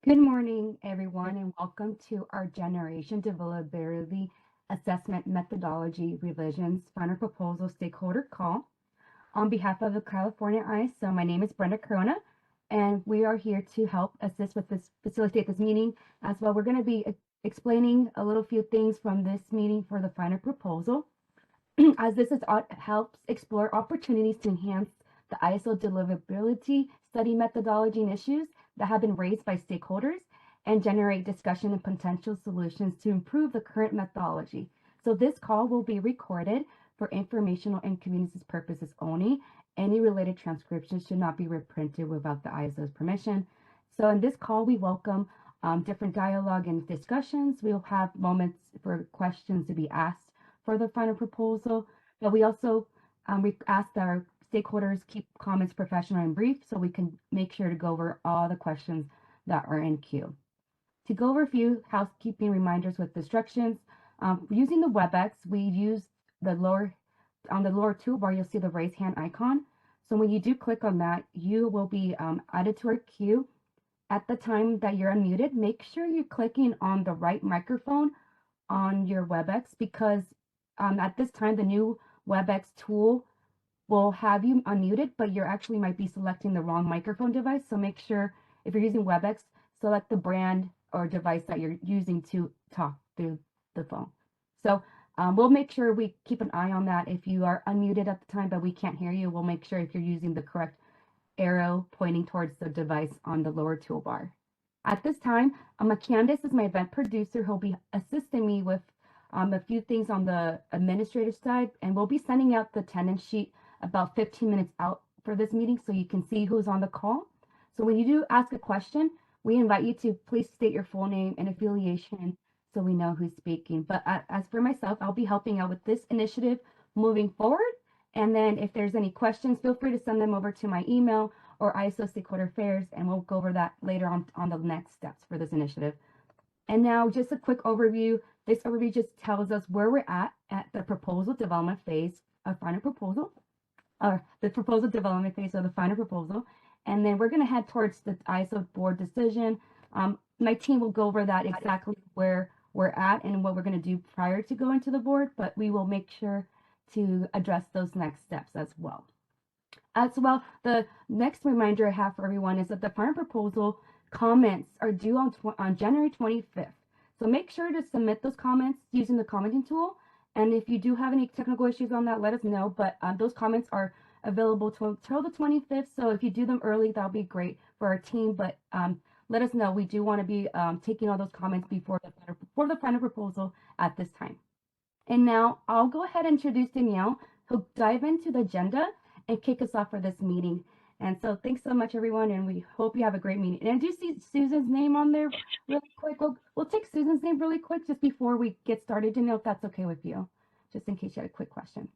Good morning, everyone, and welcome to our Generation Deliverability Assessment Methodology Revisions Final Proposal Stakeholder Call. On behalf of the California ISO, my name is Brenda Corona, and we are here to help assist with this, facilitate this meeting. As well, we're going to be explaining a little few things from this meeting for the final proposal, as this helps explore opportunities to enhance the ISO deliverability study methodology and issues that have been raised by stakeholders and generate discussion and potential solutions to improve the current methodology. So this call will be recorded for informational and communities purposes only. Any related transcriptions should not be reprinted without the ISO's permission. So in this call, we welcome different dialogue and discussions. We'll have moments for questions to be asked for the final proposal, but we also we ask that our stakeholders keep comments professional and brief so we can make sure to go over all the questions that are in queue. To go over a few housekeeping reminders with instructions, using the WebEx, we use on the lower toolbar, you'll see the raise hand icon. So when you do click on that, you will be added to our queue. At the time that you're unmuted, make sure you're clicking on the right microphone on your WebEx, because at this time, the new WebEx tool will have you unmuted, but you actually might be selecting the wrong microphone device. So make sure if you're using WebEx, select the brand or device that you're using to talk through the phone. So we'll make sure we keep an eye on that. If you are unmuted at the time, but we can't hear you, we'll make sure if you're using the correct arrow pointing towards the device on the lower toolbar. At this time, Candace is my event producer who'll be assisting me with a few things on the administrative side, and we'll be sending out the attendance sheet about 15 minutes out for this meeting so you can see who's on the call. So when you do ask a question, we invite you to please state your full name and affiliation so we know who's speaking. But as for myself, I'll be helping out with this initiative moving forward. And then if there's any questions, feel free to send them over to my email or ISO Stakeholder Affairs, and we'll go over that later on the next steps for this initiative. And now just a quick overview. This overview just tells us where we're at the proposal development phase of final proposal, or the proposal development phase of the final proposal. And then we're going to head towards the ISO board decision. My team will go over that exactly where we're at and what we're going to do prior to going to the board, but we will make sure to address those next steps as well. As well, the next reminder I have for everyone is that the final proposal comments are due on January 25th. So make sure to submit those comments using the commenting tool. And if you do have any technical issues on that, let us know. But those comments are available till the 25th. So if you do them early, that'll be great for our team. But let us know. We do want to be taking all those comments before the final proposal at this time. And now I'll go ahead and introduce Danielle, who'll dive into the agenda and kick us off for this meeting. And so thanks so much, everyone, and we hope you have a great meeting. And I do see Susan's name on there really quick. We'll take Susan's name really quick just before we get started, Danielle, if that's okay with you, just in case you had a quick question.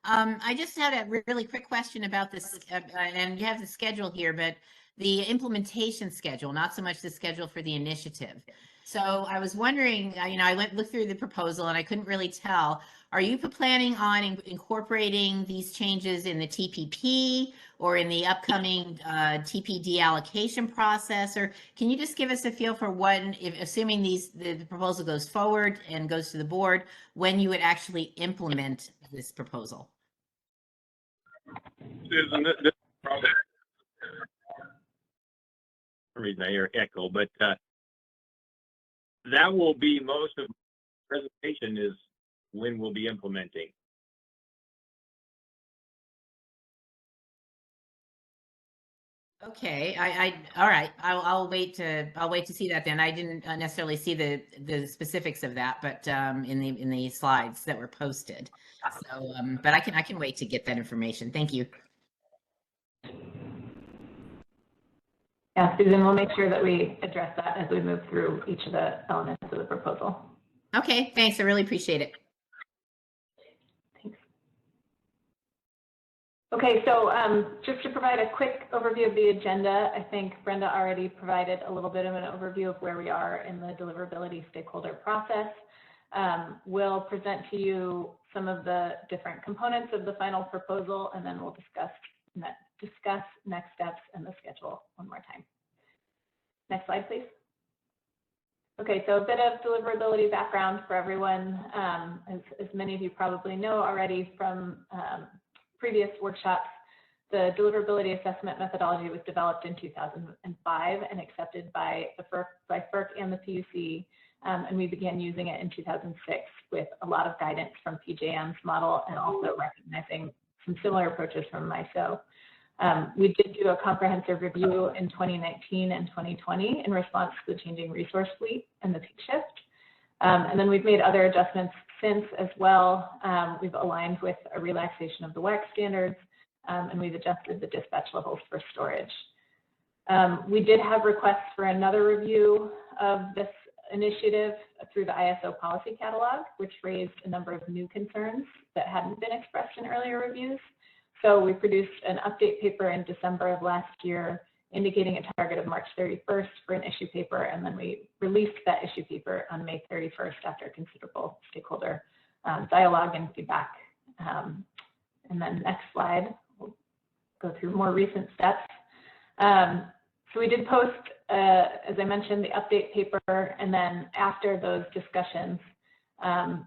I just had a really quick question about this, and you have the schedule here, but the implementation schedule, not so much the schedule for the initiative. So I was wondering, I looked through the proposal and I couldn't really tell. Are you planning on incorporating these changes in the TPP or in the upcoming TPD allocation process? Or can you just give us a feel for when, assuming the proposal goes forward and goes to the board, when you would actually implement this proposal? Susan, this is probably the reason I hear echo, but that will be most of the presentation is when we'll be implementing. Okay, all right. I'll wait to see that then. I didn't necessarily see the specifics of that, but in the slides that were posted. So, but I can wait to get that information. Thank you. Yeah, Susan, we'll make sure that we address that as we move through each of the elements of the proposal. Okay, thanks. I really appreciate it. Thanks. Okay, so just to provide a quick overview of the agenda, I think Brenda already provided a little bit of an overview of where we are in the deliverability stakeholder process. We'll present to you some of the different components of the final proposal, and then we'll discuss next steps and the schedule one more time. Next slide, please. Okay, so a bit of deliverability background for everyone. As many of you probably know already from previous workshops, the deliverability assessment methodology was developed in 2005 and accepted by FERC and the PUC, and we began using it in 2006 with a lot of guidance from PJM's model and also recognizing some similar approaches from MISO. We did do a comprehensive review in 2019 and 2020 in response to the changing resource fleet and the peak shift. And then we've made other adjustments since as well. We've aligned with a relaxation of the WAC standards, and we've adjusted the dispatch levels for storage. We did have requests for another review of this initiative through the ISO policy catalog, which raised a number of new concerns that hadn't been expressed in earlier reviews. So we produced an update paper in December of last year, indicating a target of March 31st for an issue paper, and then we released that issue paper on May 31st after considerable stakeholder dialogue and feedback. And then next slide, we'll go through more recent steps. So we did post, as I mentioned, the update paper, and then after those discussions,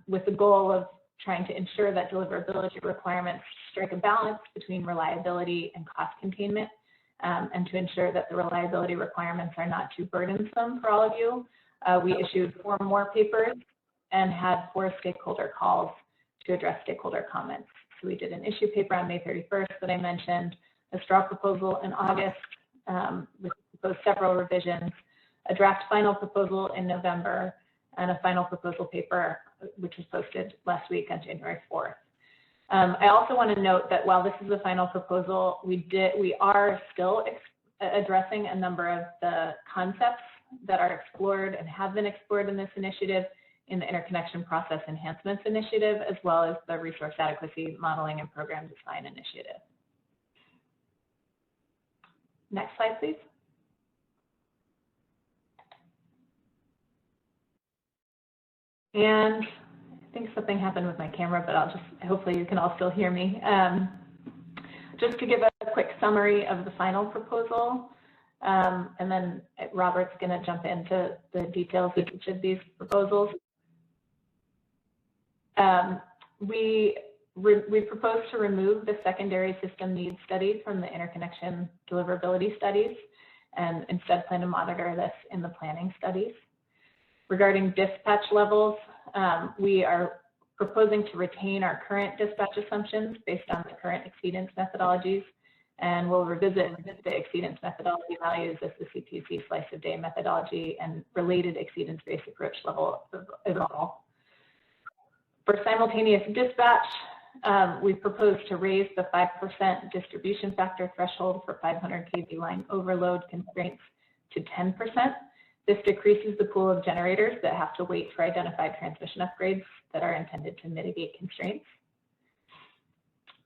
with the goal of trying to ensure that deliverability requirements strike a balance between reliability and cost containment, and to ensure that the reliability requirements are not too burdensome for all of you. We issued 4 more papers and had 4 stakeholder calls to address stakeholder comments. So we did an issue paper on May 31st that I mentioned, a straw proposal in August, with proposed several revisions, a draft final proposal in November, and a final proposal paper, which was posted last week on January 4th. I also want to note that while this is the final proposal, we are still addressing a number of the concepts that are explored and have been explored in this initiative in the Interconnection Process Enhancements Initiative, as well as the Resource Adequacy Modeling and Program Design Initiative. Next slide, please. And I think something happened with my camera, but hopefully you can all still hear me. Just to give a quick summary of the final proposal, and then Robert's going to jump into the details of each of these proposals. We propose to remove the secondary system needs study from the interconnection deliverability studies and instead plan to monitor this in the planning studies. Regarding dispatch levels, we are proposing to retain our current dispatch assumptions based on the current exceedance methodologies, and we'll revisit the exceedance methodology values as the CPUC slice of day methodology and related exceedance-based approach level evolve. For simultaneous dispatch, we propose to raise the 5% distribution factor threshold for 500 kV line overload constraints to 10%. This decreases the pool of generators that have to wait for identified transmission upgrades that are intended to mitigate constraints.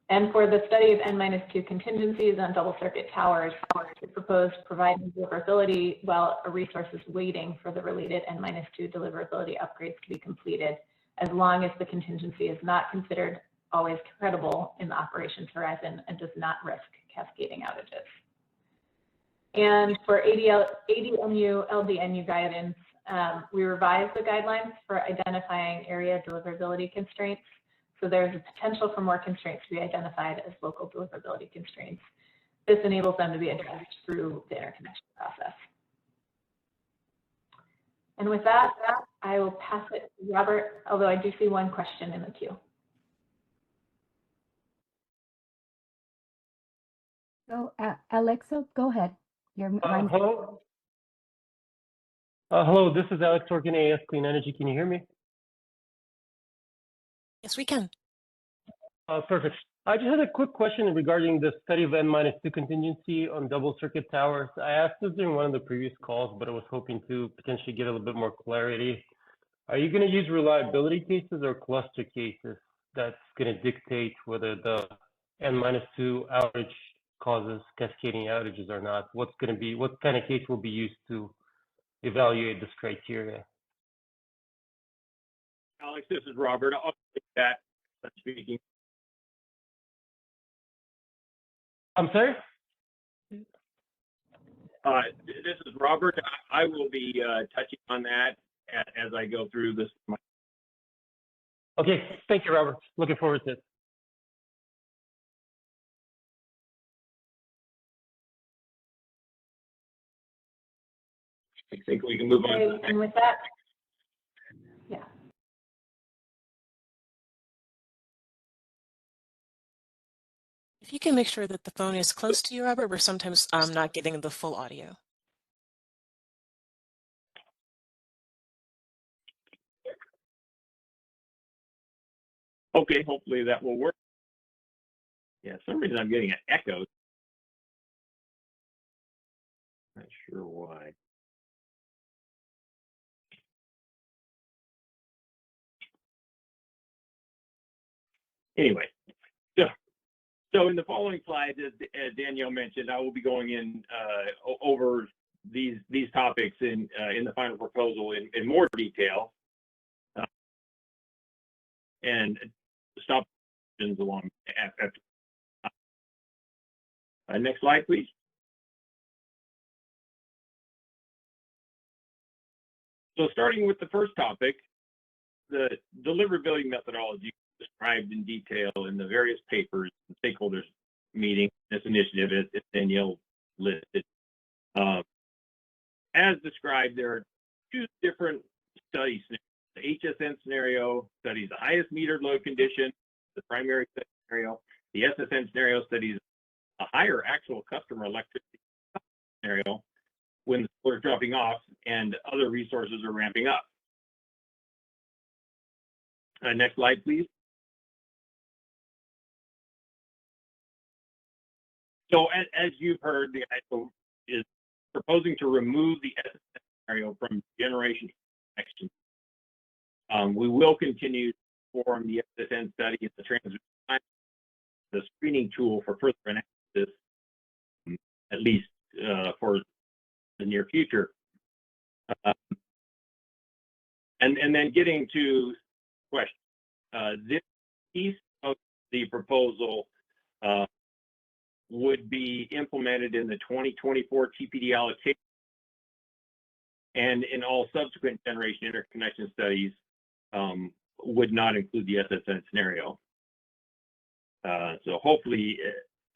And for the study of N-2 contingencies on double circuit towers, we propose providing deliverability while a resource is waiting for the related N-2 deliverability upgrades to be completed, as long as the contingency is not considered always credible in the operations horizon and does not risk cascading outages. And for ADNU, LDNU guidance, we revised the guidelines for identifying area deliverability constraints. So there's a potential for more constraints to be identified as local deliverability constraints. This enables them to be addressed through the interconnection process. And with that, I will pass it to Robert, although I do see one question in the queue. So, Alexa, go ahead. Hello. Hello, this is Alex Orkin, AS Clean Energy. Can you hear me? Yes, we can. Perfect. I just had a quick question regarding the study of N-2 contingency on double circuit towers. I asked this during one of the previous calls, but I was hoping to potentially get a little bit more clarity. Are you going to use reliability cases or cluster cases that's going to dictate whether the N-2 outage causes cascading outages or not? What kind of case will be used to evaluate this criteria? Alex, this is Robert. I'll take that. Speaking. I'm sorry? This is Robert. I will be touching on that as I go through this. Okay, thank you, Robert. Looking forward to it. I think we can move on. Okay, and with that, yeah. If you can make sure that the phone is close to you, Robert, we're sometimes not getting the full audio. Okay, hopefully that will work. Yeah, for some reason I'm getting an echo. Not sure why. Anyway, so in the following slides, as Danielle mentioned, I will be going in over these topics in the final proposal in more detail, and stop along after. Next slide, please. So starting with the first topic, the deliverability methodology described in detail in the various papers and stakeholders meeting this initiative, as Danielle listed. As described, there are two different study scenarios. The HSN scenario studies the highest metered load condition, the primary scenario. The SSN scenario studies a higher actual customer electricity scenario when the solar is dropping off and other resources are ramping up. Next slide, please. So as you've heard, the ISO is proposing to remove the SSN scenario from generation action. We will continue to perform the SSN study at the transmission line, the screening tool for further analysis, at least for the near future. And then getting to question, this piece of the proposal would be implemented in the 2024 TPD allocation and in all subsequent generation interconnection studies would not include the SSN scenario. So hopefully,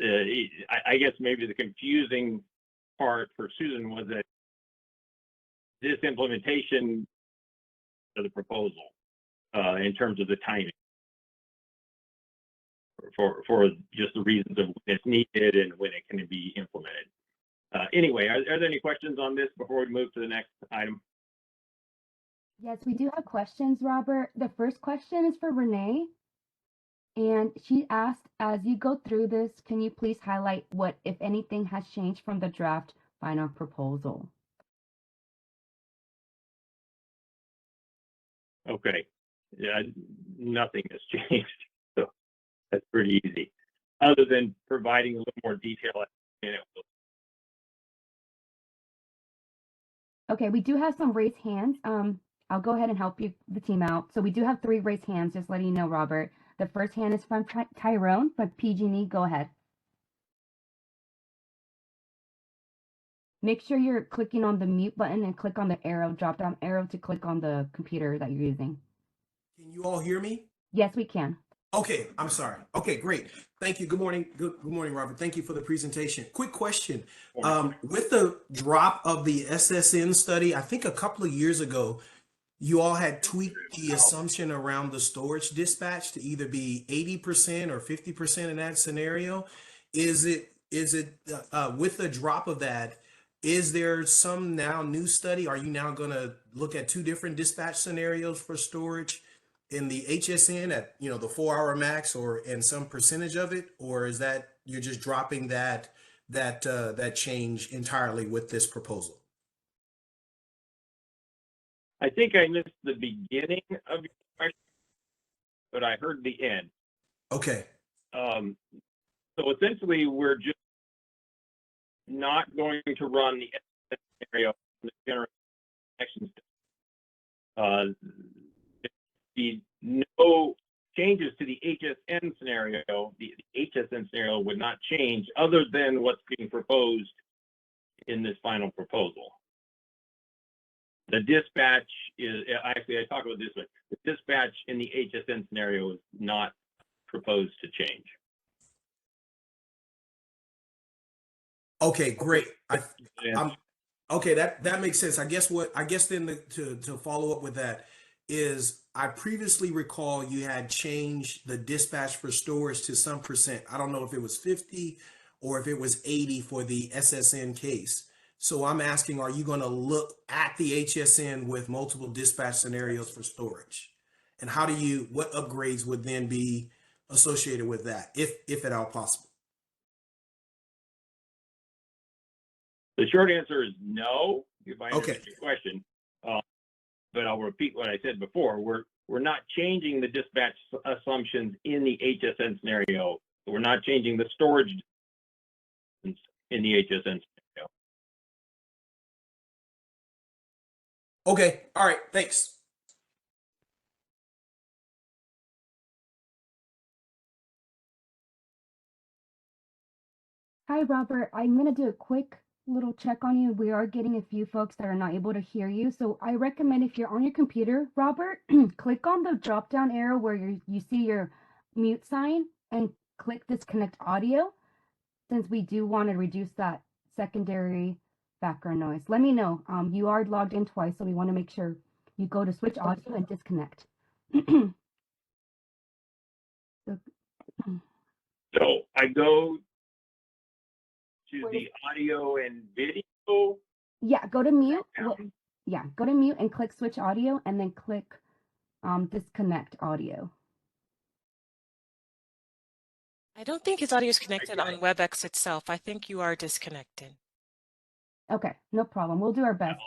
I guess maybe the confusing part for Susan was that this implementation of the proposal in terms of the timing for just the reasons of when it's needed and when it can be implemented. Anyway, are there any questions on this before we move to the next item? Yes, we do have questions, Robert. The first question is for Renee. And she asked, as you go through this, can you please highlight what, if anything, has changed from the draft final proposal? Okay, yeah, nothing has changed, so that's pretty easy, other than providing a little more detail. Okay, we do have some raised hands. I'll go ahead and help you, the team out. So we do have 3 raised hands, just letting you know, Robert. The first hand is from Tyrone, but PG&E, go ahead. Make sure you're clicking on the mute button and click on the arrow, drop down arrow to click on the computer that you're using. Can you all hear me? Yes, we can. Okay, I'm sorry. Okay, great. Thank you. Good morning. Good morning, Robert. Thank you for the presentation. Quick question. With the drop of the SSN study, I think a couple of years ago, you all had tweaked the assumption around the storage dispatch to either be 80% or 50% in that scenario. Is it with the drop of that, is there some now new study? Are you now going to look at 2 different dispatch scenarios for storage in the HSN at, the 4-hour max and some percentage of it, or is that you're just dropping that change entirely with this proposal? I think I missed the beginning of your question, but I heard the end. Okay. So essentially, we're just not going to run the scenario in the generation action study. Be no changes to the HSN scenario. The HSN scenario would not change other than what's being proposed in this final proposal. The dispatch is, actually, I talked about this one. The dispatch in the HSN scenario is not proposed to change. Okay, great. And Okay, that makes sense. I guess then to follow up with that is I previously recall you had changed the dispatch for storage to some percent. I don't know if it was 50 or if it was 80 for the SSN case. So I'm asking, are you going to look at the HSN with multiple dispatch scenarios for storage? And what upgrades would then be associated with that, if at all possible? the short answer is no, if I Okay. understand your question. But I'll repeat what I said before. We're not changing the dispatch assumptions in the HSN scenario. We're not changing the storage in the HSN scenario. Okay. All right. Thanks. Hi, Robert. I'm going to do a quick little check on you. We are getting a few folks that are not able to hear you. So I recommend if you're on your computer, Robert, click on the drop down arrow where you see your mute sign and click disconnect audio, since we do want to reduce that secondary background noise. Let me know. You are logged in twice, so we want to make sure you go to switch audio and disconnect. So I go to the audio and video. Yeah, go to mute. Yeah, go to mute and click switch audio and then click disconnect audio. I don't think his audio is connected on WebEx itself. I think you are disconnected. Okay, no problem. We'll do our best.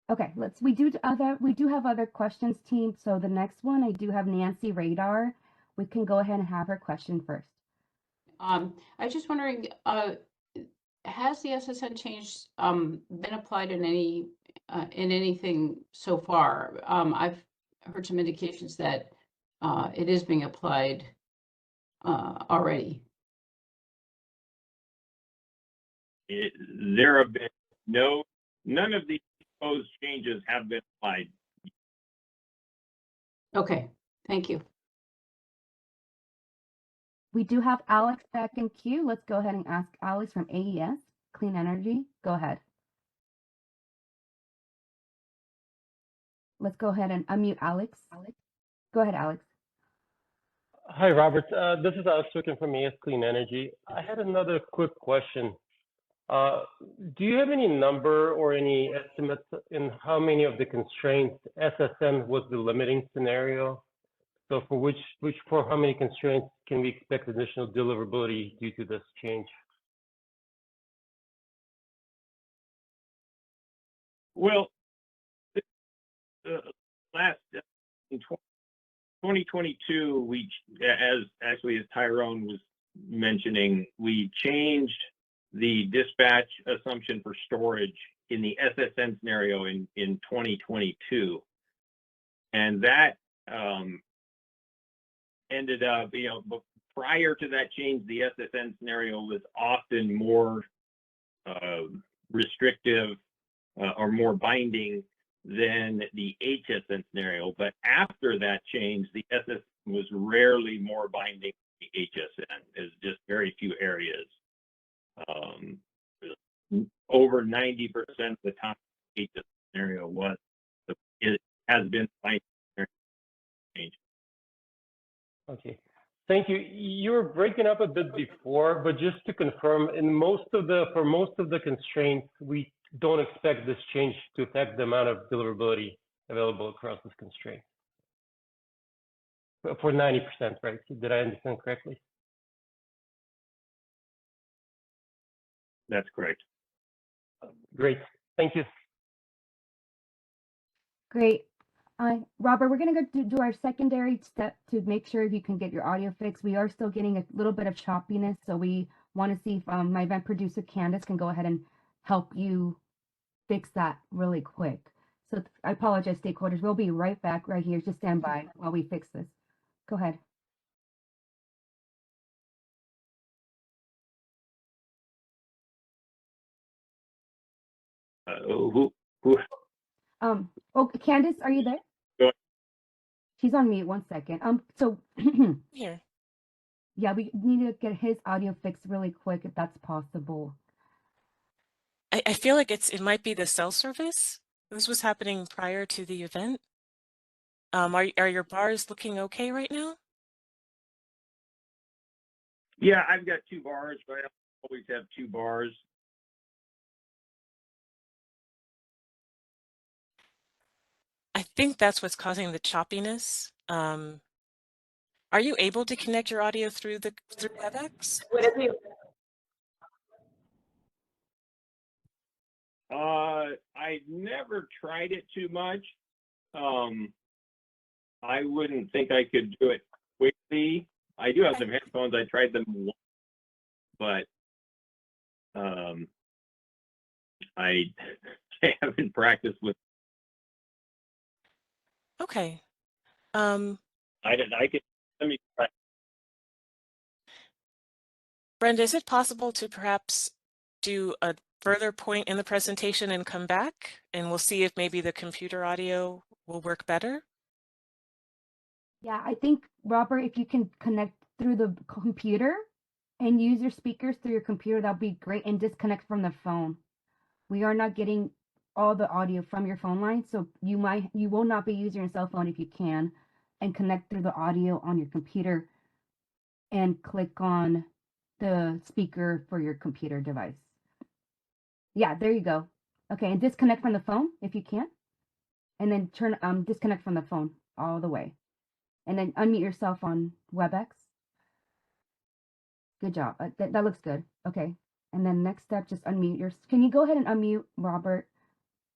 Okay, we do have other questions, team. So the next one, I do have Nancy Radar. We can go ahead and have her question first. I was just wondering, has the SSN change been applied in anything so far? I've heard some indications that it is being applied already. There have been none of the proposed changes have been applied. Okay, thank you. We do have Alex back in queue. Let's go ahead and ask Alex from AES Clean Energy. Go ahead. Let's go ahead and unmute Alex. Go ahead, Alex. Hi, Robert. This is Alex Wicken from AES Clean Energy. I had another quick question. Do you have any number or any estimates in how many of the constraints SSN was the limiting scenario? So for how many constraints can we expect additional deliverability due to this change? Well, last in 2022, as Tyrone was mentioning, we changed the dispatch assumption for storage in the SSN scenario in 2022, and that ended up, but prior to that change, the SSN scenario was often more restrictive or more binding than the HSN scenario. But after that change, the SSN was rarely more binding than the HSN. There's just very few areas. Over 90% of the time, the HSN scenario it has been binding change. Okay, thank you. You were breaking up a bit before, but just to confirm, for most of the constraints, we don't expect this change to affect the amount of deliverability available across this constraint. For 90%, right? Did I understand correctly? That's correct. Great, thank you. Great. Robert, we're going to go do our secondary step to make sure you can get your audio fixed. We are still getting a little bit of choppiness, so we want to see if my event producer, Candace, can go ahead and help you fix that really quick. So I apologize, stakeholders. We'll be right back right here. Just stand by while we fix this. Go ahead. Who? Oh, Candace, are you there? Go ahead. She's on mute. 1 second. So Here. yeah, we need to get his audio fixed really quick if that's possible. I feel like it might be the cell service. This was happening prior to the event. Are your bars looking okay right now? Yeah, I've got 2 bars, but I don't always have 2 bars. I think that's what's causing the choppiness. Are you able to connect your audio through WebEx? Would it be, I never tried it too much. I wouldn't think I could do it quickly. I do have some headphones. I tried them once, but I haven't practiced with. Okay. I could. Let me try. Brenda, is it possible to perhaps do a further point in the presentation and come back, and we'll see if maybe the computer audio will work better? Yeah, I think, Robert, if you can connect through the computer and use your speakers through your computer, that'd be great, and disconnect from the phone. We are not getting all the audio from your phone line, so you will not be using your cell phone if you can, and connect through the audio on your computer and click on the speaker for your computer device. Yeah, there you go. Okay, and disconnect from the phone if you can, and then disconnect from the phone all the way, and then unmute yourself on WebEx. Good job. That looks good. Okay, and then next step, just unmute your. Can you go ahead and unmute Robert,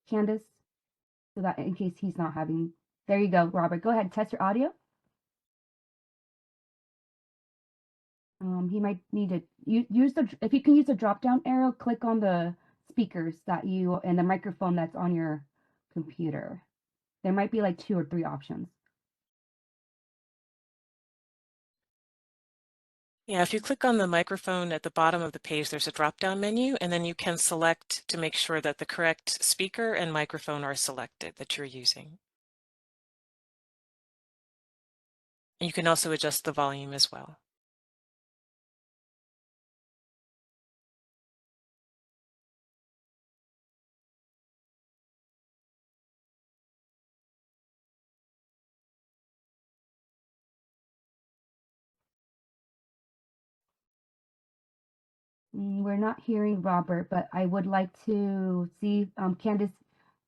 Candace, so that in case he's not having. There you go, Robert. Go ahead and test your audio. He might need to use if you can use the drop down arrow, click on the speakers and the microphone that's on your computer. There might be like 2 or 3 options. Yeah, if you click on the microphone at the bottom of the page, there's a drop-down menu, and then you can select to make sure that the correct speaker and microphone are selected that you're using. And you can also adjust the volume as well. We're not hearing Robert, but I would like to see, Candace,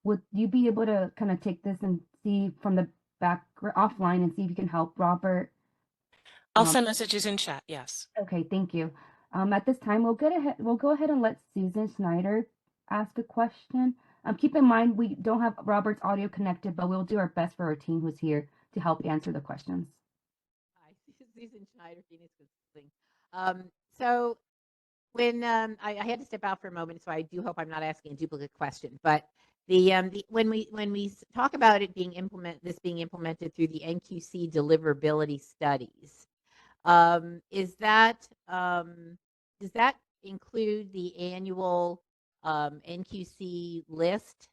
would you be able to kind of take this and see from the back offline and see if you can help Robert? I'll send messages in chat, yes. Okay, thank you. At this time, we'll go ahead and let Susan Snyder ask a question. Keep in mind, we don't have Robert's audio connected, but we'll do our best for our team who's here to help answer the questions. Hi, Susan Schneider, Phoenix Consulting. So when I had to step out for a moment, so I do hope I'm not asking a duplicate question. But when we talk about it being implemented through the NQC deliverability studies, does that include the annual NQC list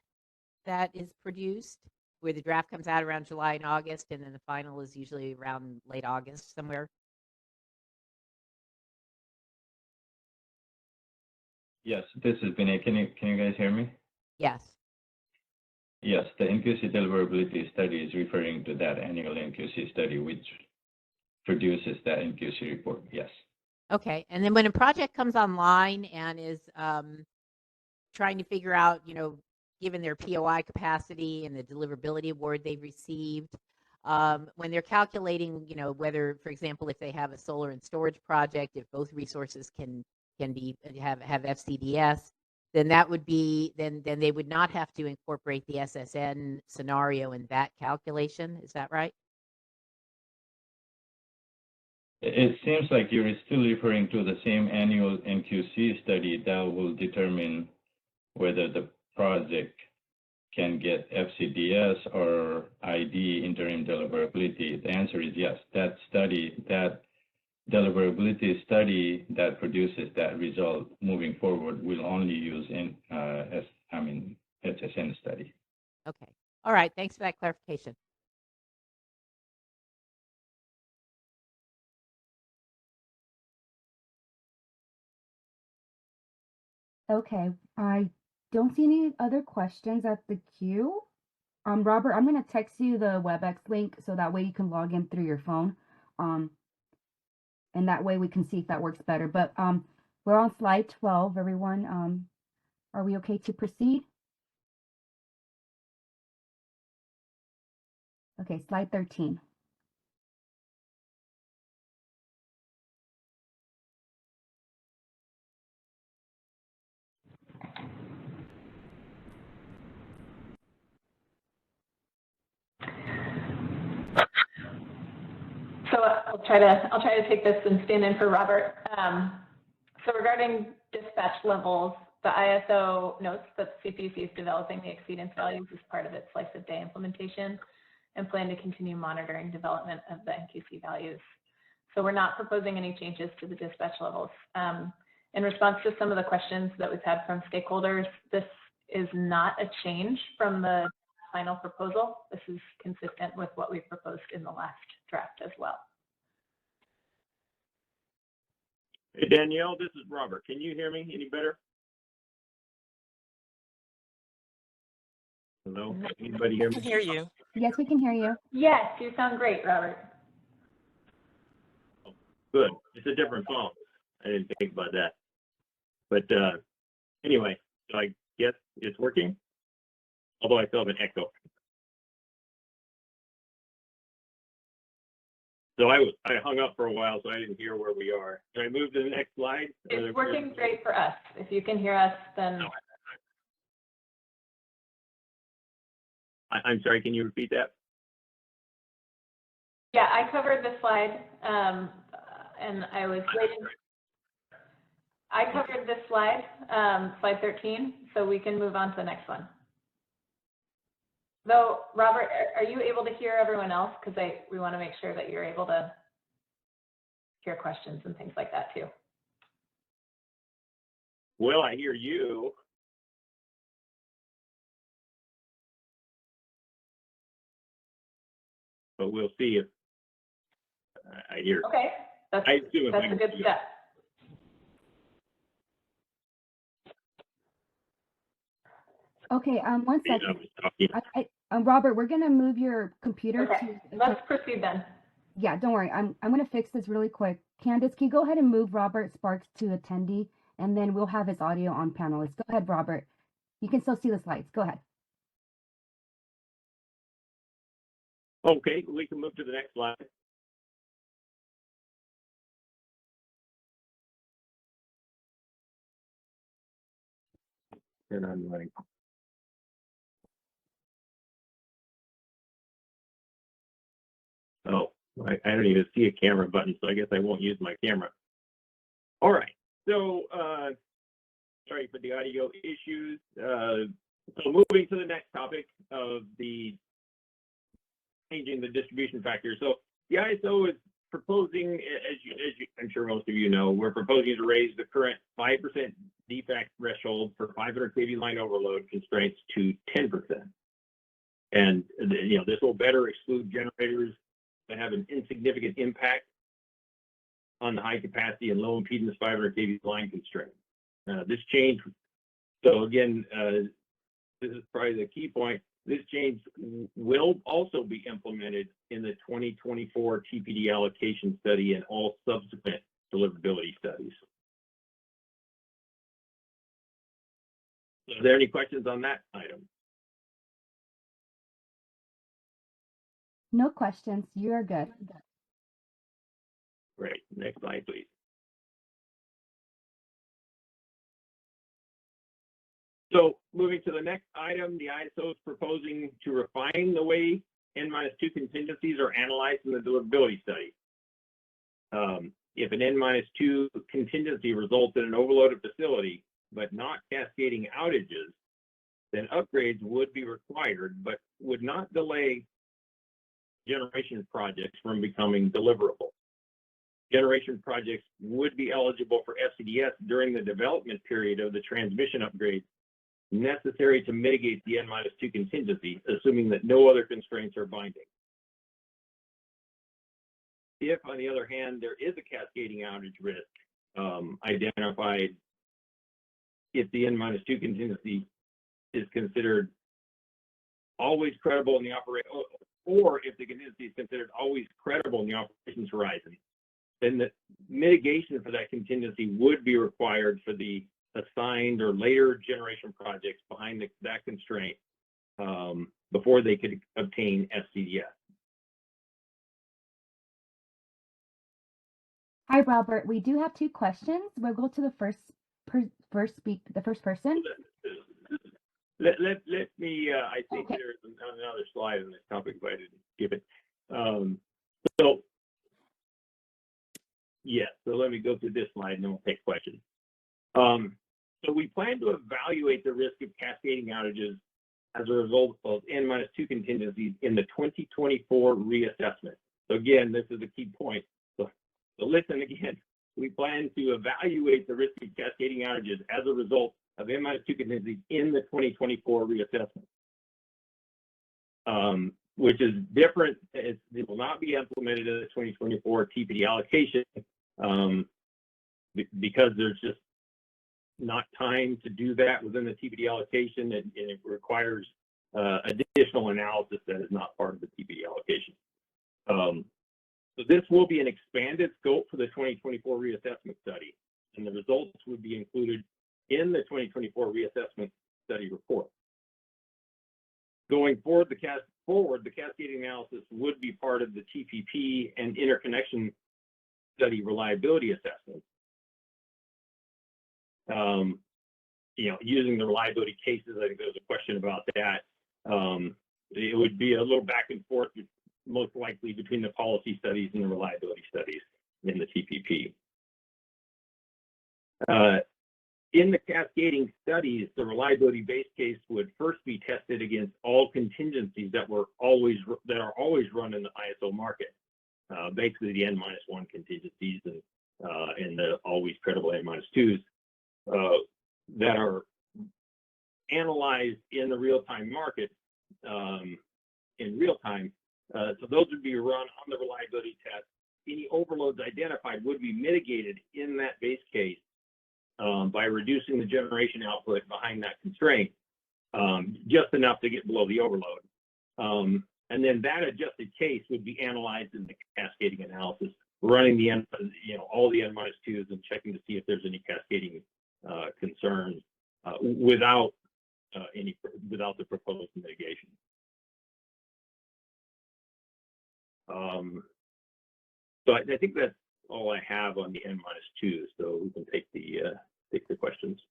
that is produced, where the draft comes out around July and August, and then the final is usually around late August somewhere? Yes, this is Vinay. Can you guys hear me? Yes. Yes, the NQC deliverability study is referring to that annual NQC study, which produces that NQC report. Yes. Okay, and then when a project comes online and is trying to figure out, given their POI capacity and the deliverability award they've received, when they're calculating, whether, for example, if they have a solar and storage project, if both resources can have FCDS, then that would be then they would not have to incorporate the SSN scenario in that calculation. Is that right? It seems like you're still referring to the same annual NQC study that will determine whether the project can get FCDS or ID, interim deliverability. The answer is yes. That study, that deliverability study that produces that result moving forward will only use SSN study. Okay. All right. Thanks for that clarification. Okay, I don't see any other questions at the queue. Robert, I'm gonna text you the WebEx link so that way you can log in through your phone. And that way we can see if that works better. But we're on slide 12, everyone. Are we okay to proceed? Okay, slide 13. So I'll try to take this and stand in for Robert. So regarding dispatch levels, the ISO notes that CPC is developing the exceedance values as part of its slice of day implementation and plan to continue monitoring development of the NQC values. So we're not proposing any changes to the dispatch levels. In response to some of the questions that we've had from stakeholders, this is not a change from the final proposal. This is consistent with what we proposed in the last draft as well. Hey, Danielle, this is Robert. Can you hear me any better? Hello? Anybody hear I can me? hear you. Yes, we can hear you. Yes, you sound great, Robert. Good. It's a different phone. I didn't think about that. But anyway, so I guess it's working, although I still have an echo. So I hung up for a while, so I didn't hear where we are. Can I move to the next slide? It's working great for us. If you can hear us, then. No. I'm sorry, can you repeat that? Yeah, I covered this slide, and I was waiting. I covered this slide, slide 13, so we can move on to the next one. Though, Robert, are you able to hear everyone else? Because we want to make sure that you're able to hear questions and things like that too. Well, I hear you. But we'll see if I hear. Okay, that's a good step. Okay, one second. Robert, we're gonna move your computer to. Let's proceed then. Yeah, don't worry. I'm gonna fix this really quick. Candace, can you go ahead and move Robert Sparks to attendee, and then we'll have his audio on panelist. Go ahead, Robert. You can still see the slides. Go ahead. Okay, we can move to the next slide. And I'm like, oh, I don't even see a camera button, so I guess I won't use my camera. All right, so sorry for the audio issues. So moving to the next topic of the changing the distribution factor. So the ISO is proposing, as I'm sure most of you know, we're proposing to raise the current 5% defect threshold for 500 kV line overload constraints to 10%. And this will better exclude generators that have an insignificant impact on the high capacity and low impedance 500 kV line constraint. This change, so again, this is probably the key point. This change will also be implemented in the 2024 TPD allocation study and all subsequent deliverability studies. Are there any questions on that item? No questions. You are good. Great. Next slide, please. So moving to the next item, the ISO is proposing to refine the way N-2 contingencies are analyzed in the deliverability study. If an N-2 contingency results in an overloaded facility, but not cascading outages, then upgrades would be required, but would not delay generation projects from becoming deliverable. Generation projects would be eligible for FCDS during the development period of the transmission upgrades, necessary to mitigate the N-2 contingency, assuming that no other constraints are binding. If, on the other hand, there is a cascading outage risk identified, if the N-2 contingency is considered always credible in the operation, or if the contingency is considered always credible in the operations horizon, then the mitigation for that contingency would be required for the assigned or later generation projects behind that constraint before they could obtain FCDS. Hi, Robert. We do have two questions. We'll go to the first person. Let me, I think Okay. there's another slide on this topic, but I didn't give it. So, yes, so let me go through this slide and then we'll take questions. So we plan to evaluate the risk of cascading outages as a result of N-2 contingencies in the 2024 reassessment. So again, this is a key point. So listen again, we plan to evaluate the risk of cascading outages as a result of N-2 contingencies in the 2024 reassessment, which is different. It will not be implemented in the 2024 TPD allocation because there's just not time to do that within the TPD allocation, and it requires additional analysis that is not part of the TPD allocation. So this will be an expanded scope for the 2024 reassessment study, and the results would be included in the 2024 reassessment study report. Going forward, the cascading analysis would be part of the TPP and interconnection study reliability assessment. You know, using the reliability cases, I think there was a question about that. It would be a little back and forth, most likely between the policy studies and the reliability studies in the TPP. In the cascading studies, the reliability base case would first be tested against all contingencies that are always run in the ISO market. Basically, the N-1 contingencies and the always credible N-2s that are analyzed in the real-time market in real time. So those would be run on the reliability test. Any overloads identified would be mitigated in that base case by reducing the generation output behind that constraint just enough to get below the overload. And then that adjusted case would be analyzed in the cascading analysis, running the all the N-2s and checking to see if there's any cascading concerns without the proposed mitigation. So I think that's all I have on the N-2, so we can take the questions.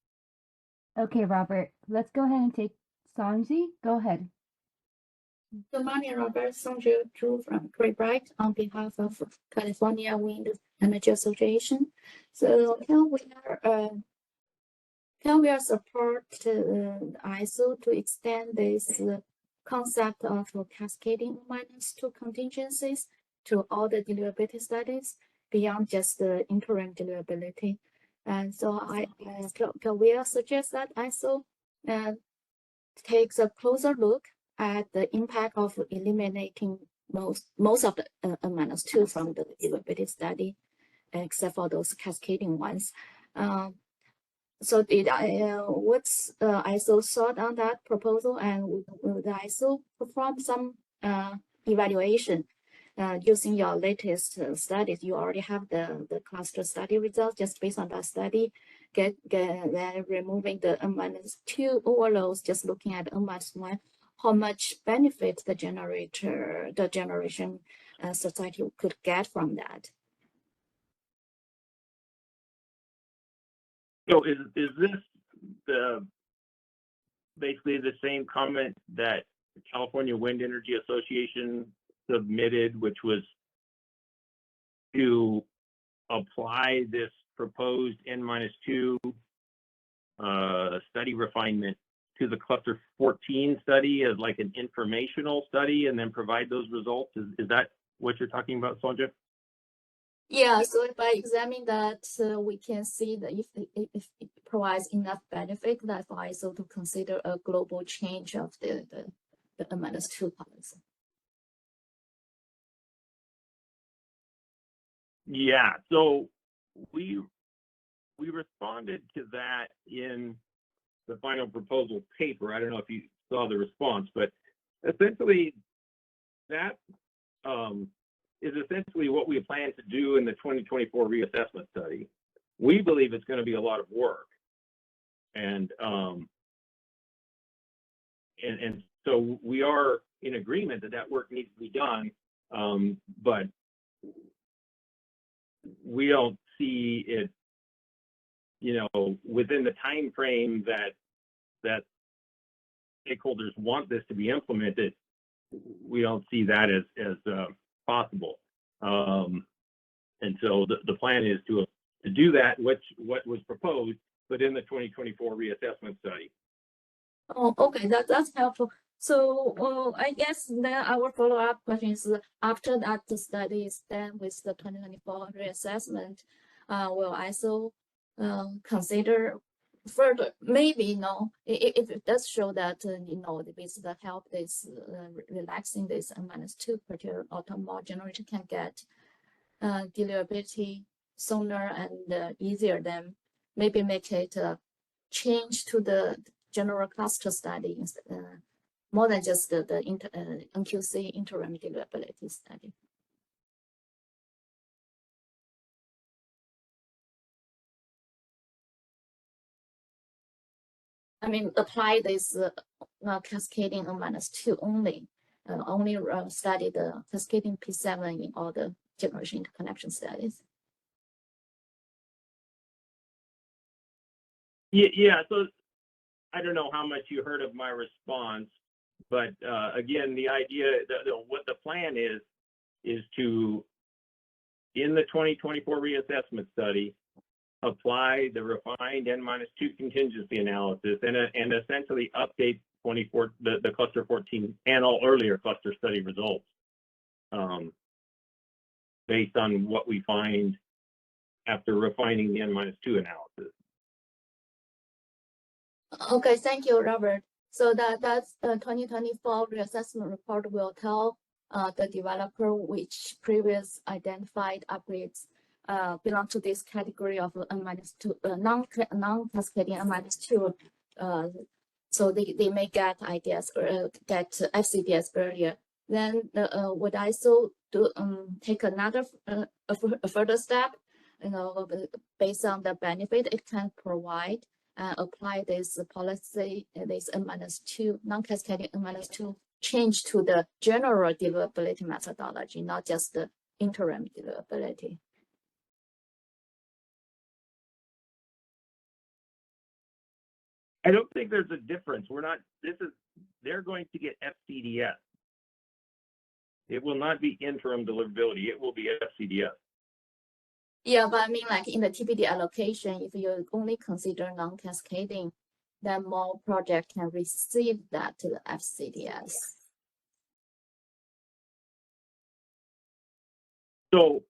Okay, Robert. Let's go ahead and take Sanji. Go ahead. Good morning, Robert. Sanji Zhu from Great Bright on behalf of California Wind Energy Association. So can we support ISO to extend this concept of cascading -2 contingencies to all the deliverability studies beyond just the interim deliverability? And so can we suggest that ISO takes a closer look at the impact of eliminating most of the -2 from the deliverability study, except for those cascading ones. So what's ISO thought on that proposal, and will the ISO perform some evaluation using your latest studies? You already have the cluster study results. Just based on that study, removing the N-2 overloads, just looking at N-1, how much benefit the generation society could get from that? So is this basically the same comment that the California Wind Energy Association submitted, which was to apply this proposed N-2 study refinement to the cluster 14 study as like an informational study and then provide those results? Is that what you're talking about, Sanjay? Yeah, so by examining that, we can see that if it provides enough benefit, that ISO to consider a global change of the N-2 policy. Yeah, so we responded to that in the final proposal paper. I don't know if you saw the response, but essentially that is essentially what we plan to do in the 2024 reassessment study. We believe it's going to be a lot of work, and so we are in agreement that that work needs to be done, but we don't see it, within the time frame that stakeholders want this to be implemented. We don't see that as possible, and so the plan is to do that, what was proposed, but in the 2024 reassessment study. Oh, okay, that's helpful. So, I guess then our follow-up question is, after that the study is done with the 2024 reassessment, will ISO consider further, maybe, if it does show that, with the help this relaxing this N-2 criteria, autonomous generation can get deliverability sooner and easier, then maybe make it change to the general cluster study, more than just the NQC interim deliverability study. I mean, apply this cascading N-2 only, study the cascading P7 in all the generation interconnection studies. Yeah, so I don't know how much you heard of my response, but again, the idea, what the plan is to, in the 2024 reassessment study, apply the refined N-2 contingency analysis and essentially update the cluster 14 and all earlier cluster study results based on what we find after refining the N-2 analysis. Okay, thank you, Robert. So that's the 2024 reassessment report will tell the developer which previous identified upgrades belong to this category of N-2, non-cascading N-2. So they may get ideas or get FCDS earlier. Then would ISO take another a further step, based on the benefit it can provide, and apply this policy, this N-2 non-cascading N-2 change to the general deliverability methodology, not just the interim deliverability. I don't think there's a difference. They're going to get FCDS. It will not be interim deliverability. It will be FCDS. Yeah, but I mean, like in the TPD allocation, if you only consider non-cascading, then more project can receive that to the FCDS. So,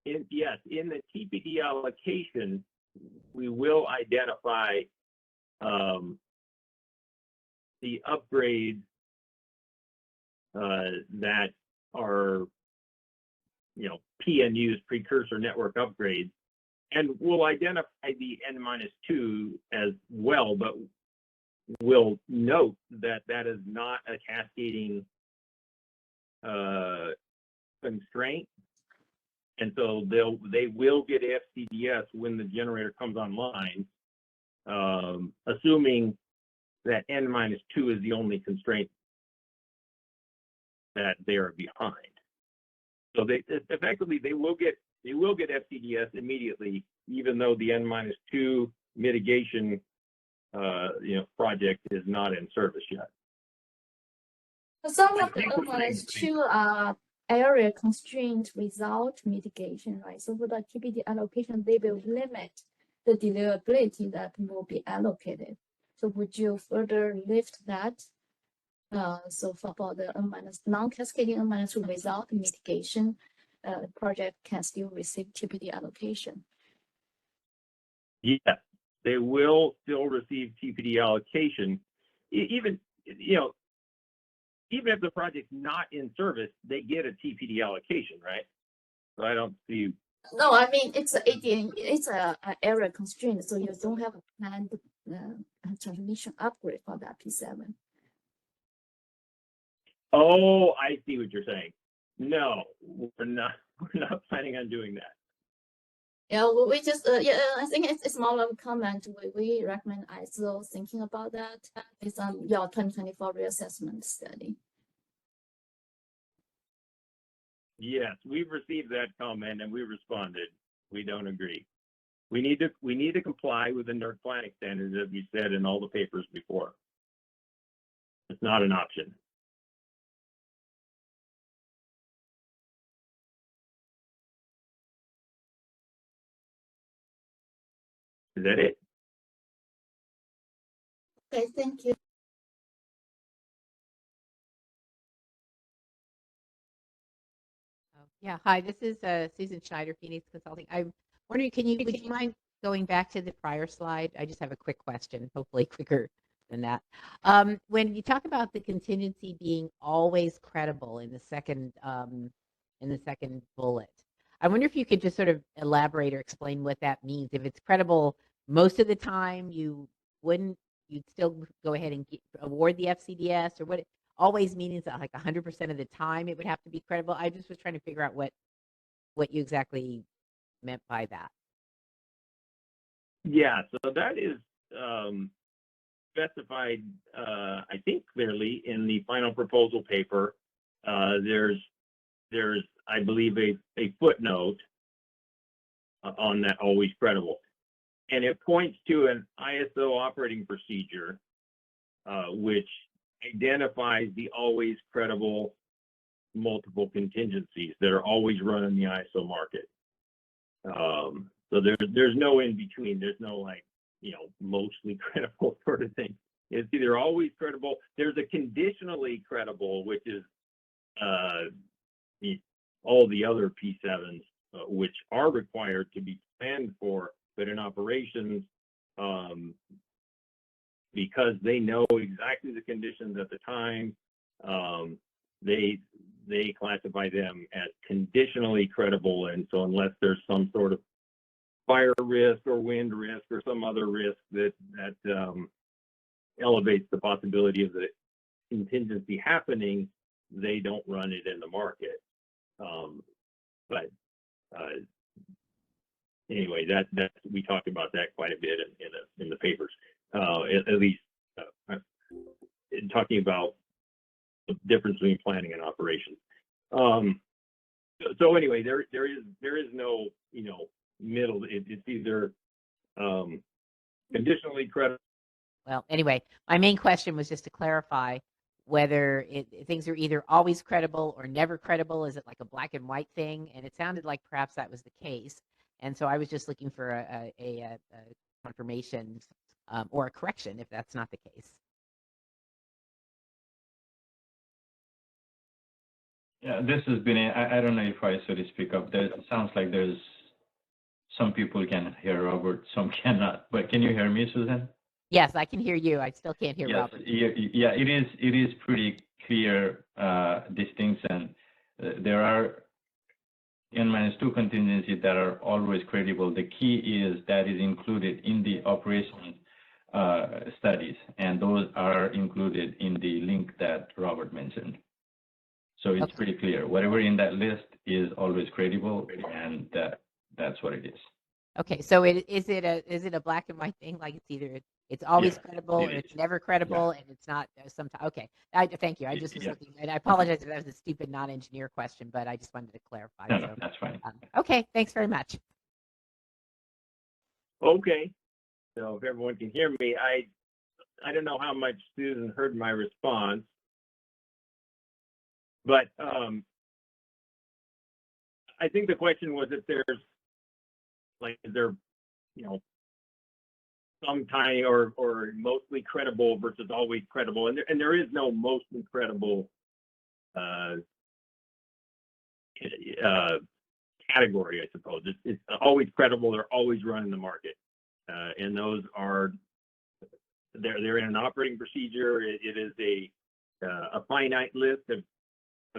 in the TPD allocation, we will identify the upgrades that are, PNUs, precursor network upgrades, and we'll identify the N-2 as well, but we'll note that that is not a cascading constraint, and so they will get FCDS when the generator comes online, assuming that N-2 is the only constraint that they are behind. So they effectively will get FCDS immediately, even though the N-2 mitigation project is not in service yet. Some of the N-2 are area constraint without mitigation, right? So for the TPD allocation, they will limit the deliverability that will be allocated. So would you further lift that So for the non-cascading N-2 without mitigation, project can still receive TPD allocation. Yes, they will still receive TPD allocation, even even if the project's not in service, they get a TPD allocation, right? So I don't see. No, I mean it's a area constraint, so you don't have a planned transmission upgrade for that P7. Oh, I see what you're saying. No, we're not. We're not planning on doing that. Yeah, we just I think it's more of a comment. We recommend ISO thinking about that based on your 2024 reassessment study. Yes, we've received that comment and we responded. We don't agree. We need to comply with the NERC planning standards, as we said in all the papers before. It's not an option. Is that it? Okay, thank you. Yeah, hi, this is Susan Schneider, Phoenix Consulting. I'm wondering, would you mind going back to the prior slide? I just have a quick question, hopefully quicker than that. When you talk about the contingency being always credible in the second bullet, I wonder if you could just sort of elaborate or explain what that means. If it's credible most of the time, you'd still go ahead and award the FCDS, or what? Always means that like 100% of the time it would have to be credible. I just was trying to figure out what you exactly meant by that. Yeah, so that is specified, I think, clearly in the final proposal paper. There's I believe, a footnote on that always credible. And it points to an ISO operating procedure, which identifies the always credible multiple contingencies that are always run in the ISO market. So there's no in between. There's no mostly credible sort of thing. It's either always credible. There's a conditionally credible, which is all the other P7s, which are required to be planned for, but in operations, because they know exactly the conditions at the time, they classify them as conditionally credible. And so unless there's some sort of fire risk or wind risk or some other risk that elevates the possibility of the contingency happening, they don't run it in the market. But anyway, that we talked about that quite a bit in the papers, at least in talking about the difference between planning and operations. So anyway, there is no middle. It's either conditionally credible. Well, anyway, my main question was just to clarify whether things are either always credible or never credible. Is it like a black and white thing? And it sounded like perhaps that was the case. And so I was just looking for a confirmation or a correction if that's not the case. Yeah, this has been, I don't know if I should speak up. It sounds like there's some people can hear Robert, some cannot. But can you hear me, Susan? Yes, I can hear you. I still can't hear Yes, Robert. Yeah, it is pretty clear distinction. There are N-2 contingencies that are always credible. The key is that is included in the operation studies, and those are included in the link that Robert mentioned. So it's pretty clear. Whatever in that list is always credible, and that's what it is. Okay, so is it a black and white thing? Like it's always credible, or it's never credible, and it's not sometimes. Okay, thank you. I just was looking, and I apologize if that was a stupid non-engineer question, but I just wanted to clarify. No, that's fine. Okay, thanks very much. Okay, so if everyone can hear me, I don't know how much Susan heard my response, but I think the question was if there's is there some tiny or mostly credible versus always credible, and there is no mostly credible category, I suppose. It's always credible. They're always running the market, and those are they're in an operating procedure. It is a finite list of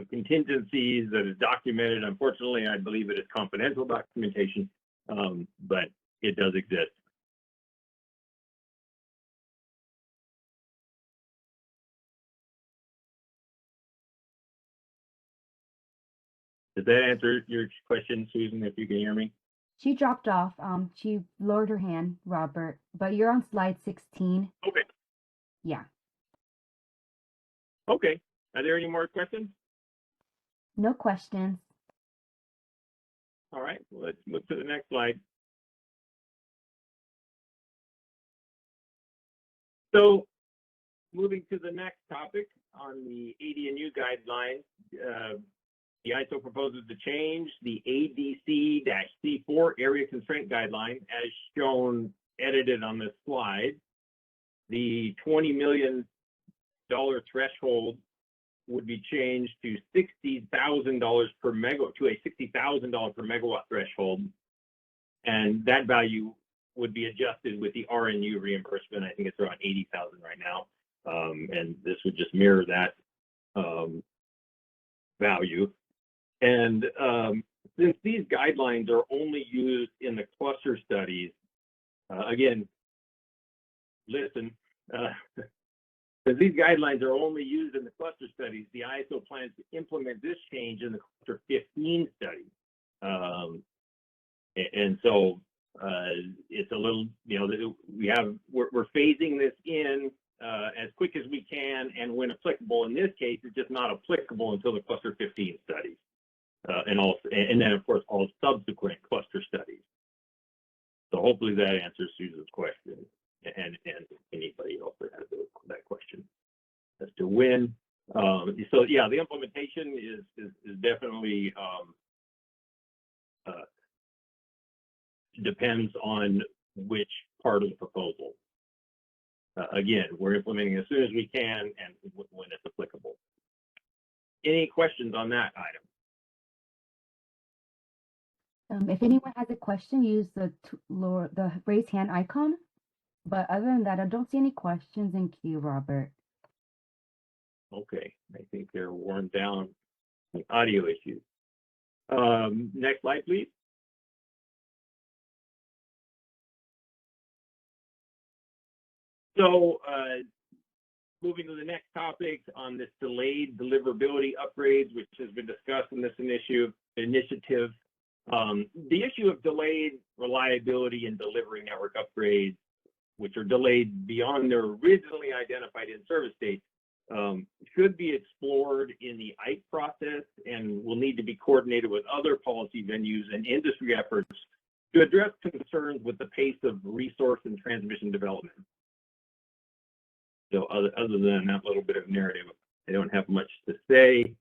contingencies that is documented. Unfortunately, I believe it is confidential documentation, but it does exist. Does that answer your question, Susan, if you can hear me? She dropped off. She lowered her hand, Robert, but you're on slide 16. Okay. Yeah. Okay. Are there any more questions? No questions. All right. Well, let's move to the next slide. So moving to the next topic on the AD&U guidelines, the ISO proposes to change the ADC-C4 area constraint guideline as shown edited on this slide. The $20 million threshold would be changed to $60,000 per megawatt, to a $60,000 per megawatt threshold, and that value would be adjusted with the RNU reimbursement. I think it's around 80,000 right now, and this would just mirror that value. And since these guidelines are only used in the cluster studies, again, listen, since these guidelines are only used in the cluster studies, the ISO plans to implement this change in the cluster 15 study. And so it's a little, we're phasing this in as quick as we can, and when applicable. In this case, it's just not applicable until the cluster 15 studies. And then of course all subsequent cluster studies. So hopefully that answers Susan's question, and anybody else that has that question as to when. So yeah, the implementation is definitely depends on which part of the proposal. Again, we're implementing as soon as we can and when it's applicable. Any questions on that item? If anyone has a question, use the raise hand icon. But other than that, I don't see any questions in queue, Robert. Okay, I think they're worn down with audio issues. Next slide, please. So moving to the next topic on this delayed deliverability upgrades, which has been discussed in this initiative. The issue of delayed reliability and delivery network upgrades, which are delayed beyond their originally identified in-service dates, should be explored in the IKE process and will need to be coordinated with other policy venues and industry efforts to address concerns with the pace of resource and transmission development. So other than that little bit of narrative, I don't have much to say.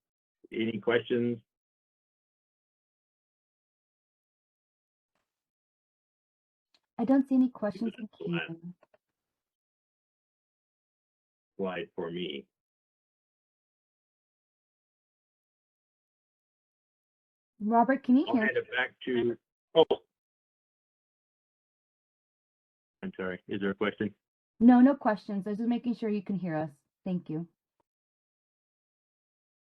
Any questions? I don't see any questions in queue. Slide for me. Robert, can you I'll hear hand me? it back to, oh. I'm sorry, is there a question? No, no questions. I was just making sure you can hear us. Thank you.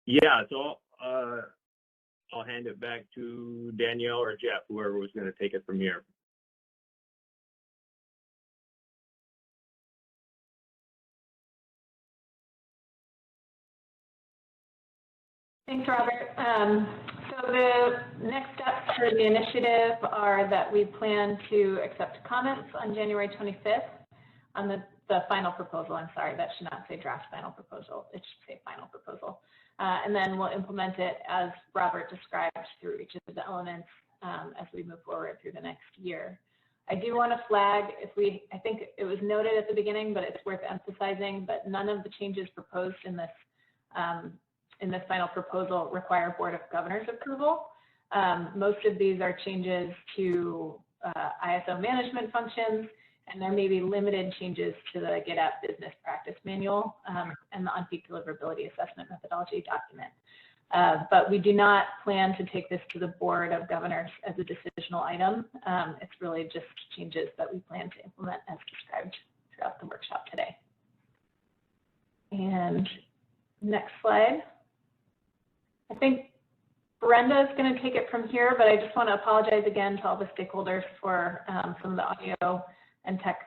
Yeah, so I'll hand it back to Danielle or Jeff, whoever was going to take it from here. Thanks, Robert. So the next steps for the initiative are that we plan to accept comments on January 25th on the final proposal. I'm sorry, that should not say draft final proposal. It should say final proposal. And then we'll implement it as Robert described through each of the elements as we move forward through the next year. I do want to flag, I think it was noted at the beginning, but it's worth emphasizing that none of the changes proposed in this final proposal require Board of Governors approval. Most of these are changes to ISO management functions and there may be limited changes to the Get Out Business Practice Manual and the On-Peak Deliverability Assessment Methodology document. But we do not plan to take this to the Board of Governors as a decisional item. It's really just changes that we plan to implement as described throughout the workshop today. And next slide. I think Brenda is going to take it from here, but I just want to apologize again to all the stakeholders for some of the audio and tech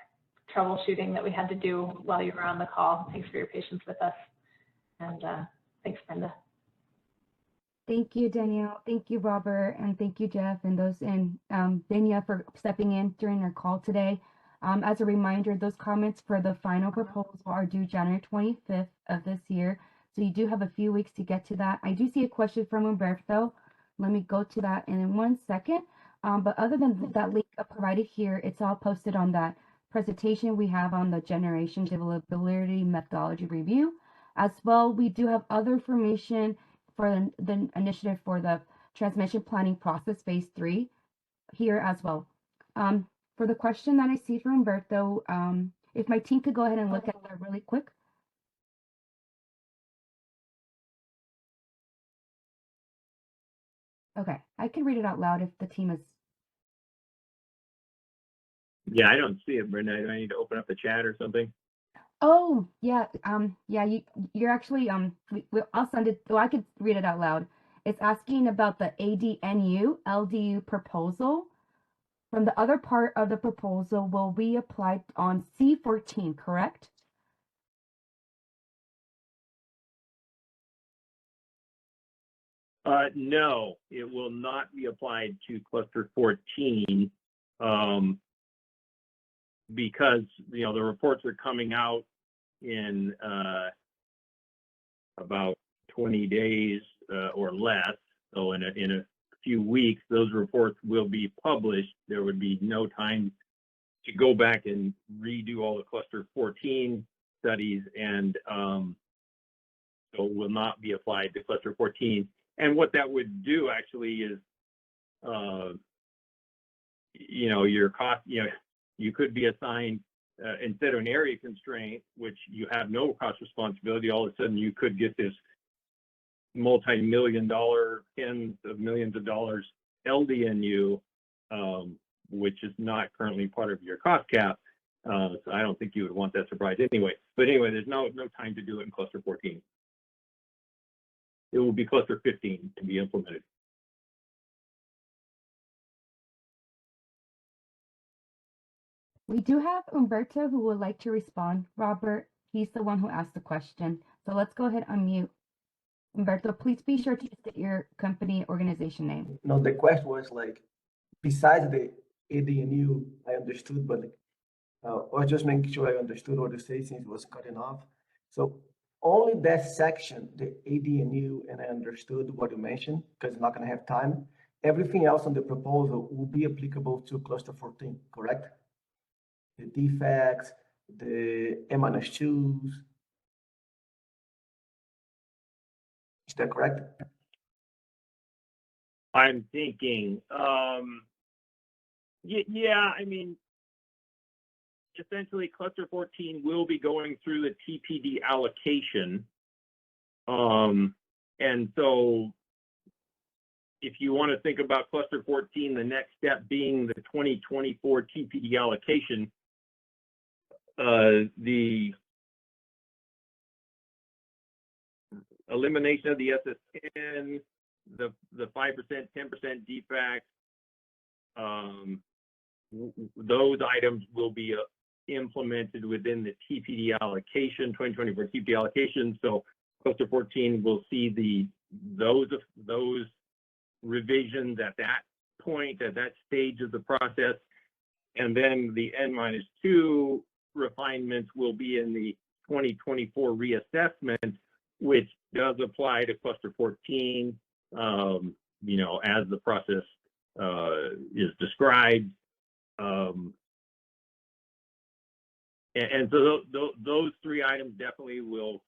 troubleshooting that we had to do while you were on the call. Thanks for your patience with us. And thanks, Brenda. Thank you, Danielle. Thank you, Robert. And thank you, Jeff, and those in Dania for stepping in during our call today. As a reminder, those comments for the final proposal are due January 25th of this year. So you do have a few weeks to get to that. I do see a question from Umberto. Let me go to that in 1 second. But other than that link provided here, it's all posted on that presentation we have on the Generation Deliverability Methodology Review. As well, we do have other information for the initiative for the transmission planning process phase 3 here as well. For the question that I see from Umberto, if my team could go ahead and look at that really quick. Okay, I can read it out loud if the team is. Yeah, I don't see it, Brenda. Do I need to open up the chat or something? Oh, yeah, you're actually, I'll send it, so I could read it out loud. It's asking about the ADNU LDU proposal. From the other part of the proposal will be applied on C14, correct? No, it will not be applied to cluster 14 because, you know, the reports are coming out in about 20 days or less. So in a few weeks, those reports will be published. There would be no time to go back and redo all the cluster 14 studies, and so will not be applied to cluster 14. And what that would do actually is, you know, your cost, you know, you could be assigned instead of an area constraint, which you have no cost responsibility, all of a sudden you could get this multi-million-dollar, tens of millions of dollars LDNU, which is not currently part of your cost cap. So I don't think you would want that surprise anyway. But anyway, there's no time to do it in cluster 14. It will be cluster 15 to be implemented. We do have Umberto who would like to respond. Robert, he's the one who asked the question. So let's go ahead and unmute. Umberto, please be sure to state your company organization name. No, the question was like, besides the ADNU, I understood, but I was just making sure I understood what you say since it was cutting off. So only that section, the ADNU, and I understood what you mentioned, because I'm not going to have time. Everything else on the proposal will be applicable to cluster 14, correct? The defects, the M-2s. Is that correct? I'm thinking, yeah, I mean, essentially cluster 14 will be going through the TPD allocation. And so if you want to think about cluster 14, the next step being the 2024 TPD allocation, the elimination of the SSN, the 5%, 10% defects, those items will be implemented within the TPD allocation, 2024 TPD allocation. So cluster 14 will see those revisions at that point, at that stage of the process. And then the N-2 refinements will be in the 2024 reassessment, which does apply to cluster 14, you know, as the process is described. And so those three items definitely will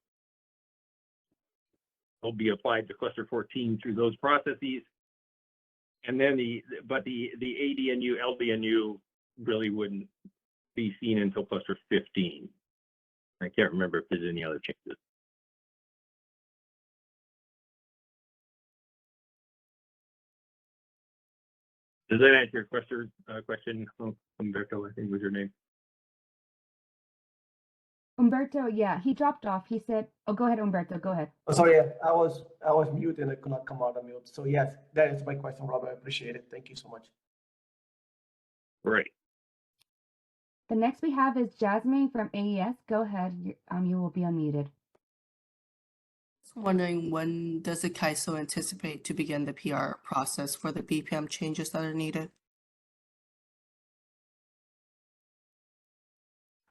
be applied to cluster 14 through those processes. And then the ADNU, LDNU really wouldn't be seen until cluster 15. I can't remember if there's any other changes. Does that answer your question, Humberto, I think was your name? Umberto, yeah, he dropped off. He said, oh, go ahead, Umberto, go ahead. Oh, sorry, I was mute and I could not come out of mute. So yes, that is my question, Robert. I appreciate it. Thank you so much. Right. The next we have is Jasmine from AES. Go ahead, you will be unmuted. Wondering, when does the CAISO anticipate to begin the PR process for the BPM changes that are needed?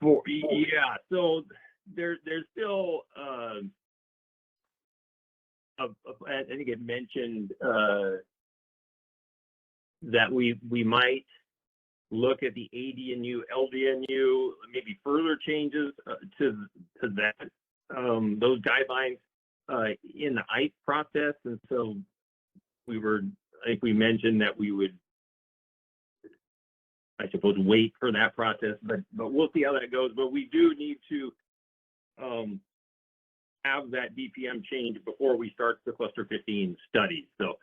Yeah, so there's still I think it mentioned that we might look at the ADNU, LDNU, maybe further changes to that those guidelines in the ICE process, and so I think we mentioned that we would, I suppose, wait for that process, but we'll see how that goes. But we do need to have that BPM change before we start the cluster 15 study. So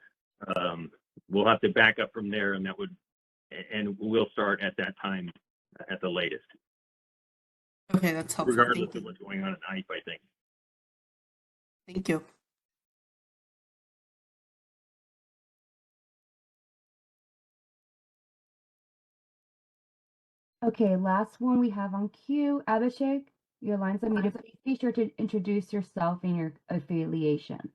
we'll have to back up from there, and we'll start at that time at the latest. Okay, that's helpful. Regardless of what's going on in ICE, I think. Thank you. Okay, last one we have on queue. Abhishek, your line's unmuted. Please be sure to introduce yourself and your affiliation.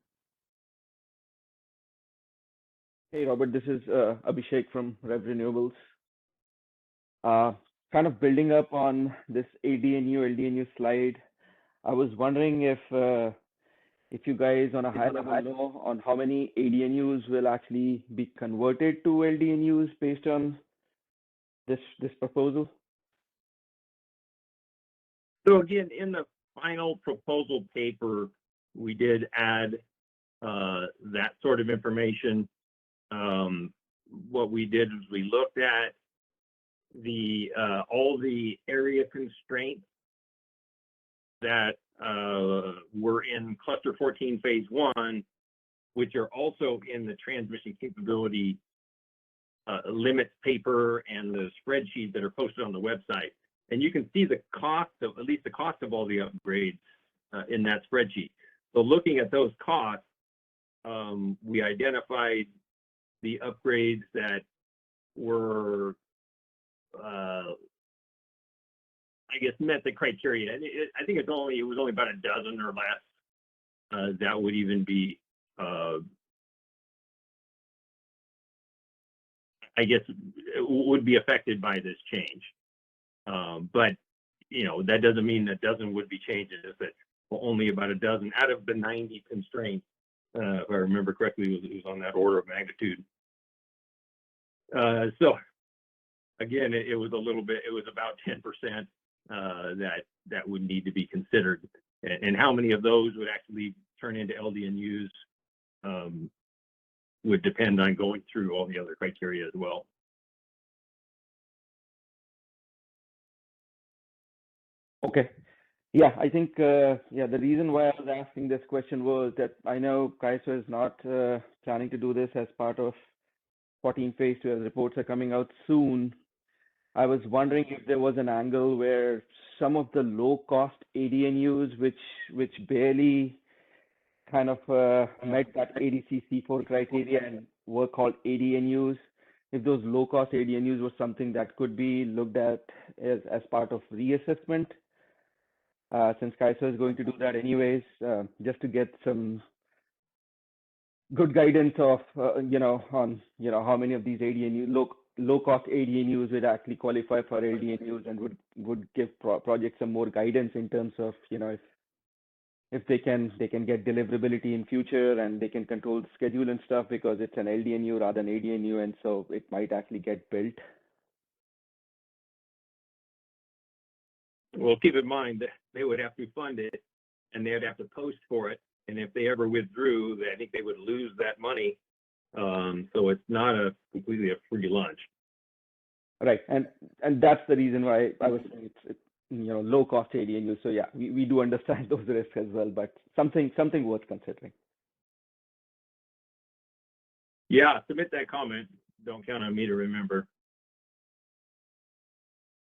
Hey, Robert, this is Abhishek from Rev Renewables. Kind of building up on this ADNU, LDNU slide, I was wondering if you guys on a high level know on how many ADNUs will actually be converted to LDNUs based on this proposal? So again, in the final proposal paper, we did add that sort of information. What we did is we looked at all the area constraints that were in cluster 14 phase 1, which are also in the transmission capability limits paper and the spreadsheet that are posted on the website. And you can see the cost of, at least the cost of all the upgrades in that spreadsheet. So looking at those costs, we identified the upgrades that were, I guess, met the criteria. And I think it was only about a dozen or less that would even be, I guess, would be affected by this change. But, that doesn't mean that dozen would be changes. That only about a dozen out of the 90 constraints, if I remember correctly, it was on that order of magnitude. So again, it was a little bit, it was about 10% that would need to be considered. And how many of those would actually turn into LDNUs would depend on going through all the other criteria as well. Okay. Yeah, I think, the reason why I was asking this question was that I know CAISO is not planning to do this as part of 14 phase 2 as reports are coming out soon. I was wondering if there was an angle where some of the low cost ADNUs, which barely kind of met that ADC C4 criteria and were called ADNUs, if those low cost ADNUs were something that could be looked at as part of reassessment. Since CAISO is going to do that anyways, just to get some good guidance of, on, how many of these ADNU, low-cost ADNUs would actually qualify for LDNUs and would give projects some more guidance in terms of, if they can get deliverability in future and they can control the schedule and stuff because it's an LDNU rather than ADNU, and so it might actually get built. Well, keep in mind that they would have to fund it and they'd have to post for it. And if they ever withdrew, I think they would lose that money. So it's not completely a free lunch. Right, and that's the reason why I was saying it's low cost ADNU. So yeah, we do understand those risks as well, but something worth considering. Yeah, submit that comment. Don't count on me to remember.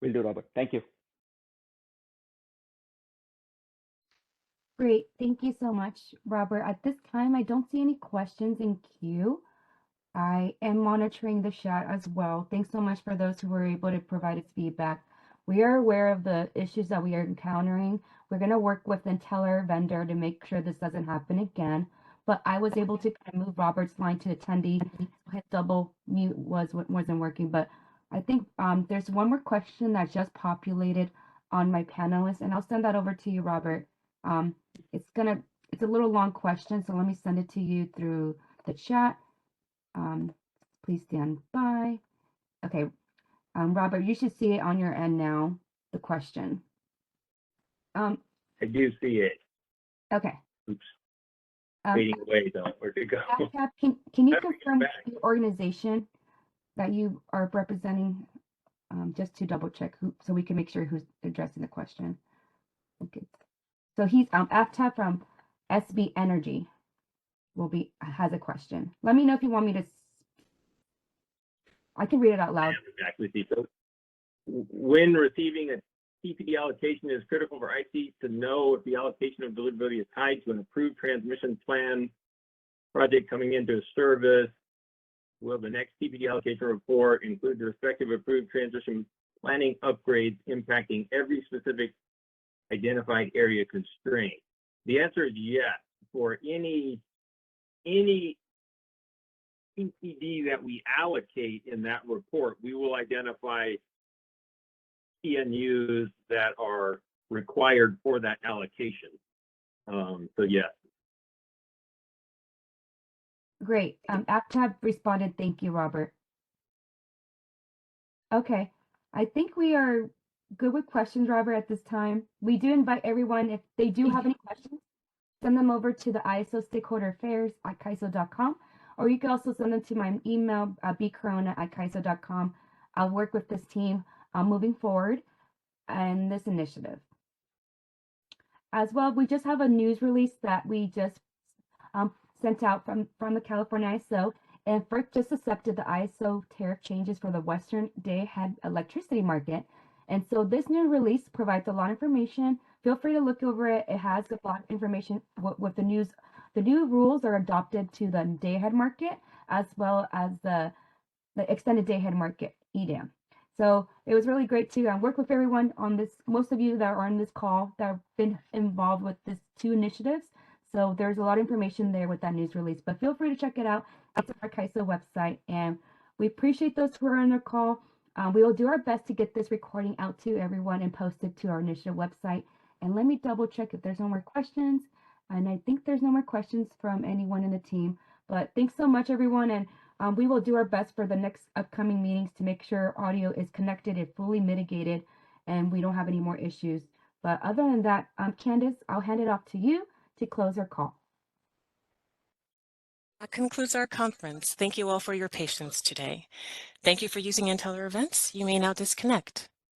Will do, Robert. Thank you. Great. Thank you so much, Robert. At this time, I don't see any questions in queue. I am monitoring the chat as well. Thanks so much for those who were able to provide us feedback. We are aware of the issues that we are encountering. We're going to work with the teller vendor to make sure this doesn't happen again. But I was able to move Robert's line to attendee. His double mute wasn't working. But I think there's one more question that just populated on my panelist, and I'll send that over to you, Robert. It's a little long question, so let me send it to you through the chat. Please stand by. Okay, Robert, you should see it on your end now, the question. I do see it. Okay. Oops. Waiting away though. Where'd it go? Can you confirm the organization that you are representing, just to double check so we can make sure who's addressing the question? Okay. So he's AFTAB from SB Energy has a question. Let me know if you want me to. I can read it out loud. Exactly. So when receiving a TPD allocation, it is critical for IT to know if the allocation of deliverability is tied to an approved transmission plan project coming into service. Will the next TPD allocation report include the respective approved transmission planning upgrades impacting every specific identified area constraint? The answer is yes. For any TPD that we allocate in that report, we will identify PNUs that are required for that allocation. So yes. Great. AppTab responded, thank you, Robert. Okay, I think we are good with questions, Robert, at this time. We do invite everyone, if they do have any questions, send them over to the ISO stakeholder affairs at kaiso.com, or you can also send them to my email, bcorona@kaiso.com. I'll work with this team moving forward and this initiative. As well, we just have a news release that we just sent out from the California ISO, and FERC just accepted the ISO tariff changes for the Western day-ahead electricity market. And so this new release provides a lot of information. Feel free to look over it. It has a lot of information with the news. The new rules are adopted to the day-ahead market as well as the extended day-ahead market, EDAM. So it was really great to work with everyone on this. Most of you that are on this call that have been involved with these two initiatives. So there's a lot of information there with that news release, but feel free to check it out. It's on our KAISO website, and we appreciate those who are on the call. We will do our best to get this recording out to everyone and post it to our initiative website. And let me double check if there's no more questions. And I think there's no more questions from anyone in the team, but thanks so much, everyone. And we will do our best for the next upcoming meetings to make sure audio is connected and fully mitigated and we don't have any more issues. But other than that, Candace, I'll hand it off to you to close our call. That concludes our conference. Thank you all for your patience today. Thank you for using Inteller Events. You may now disconnect.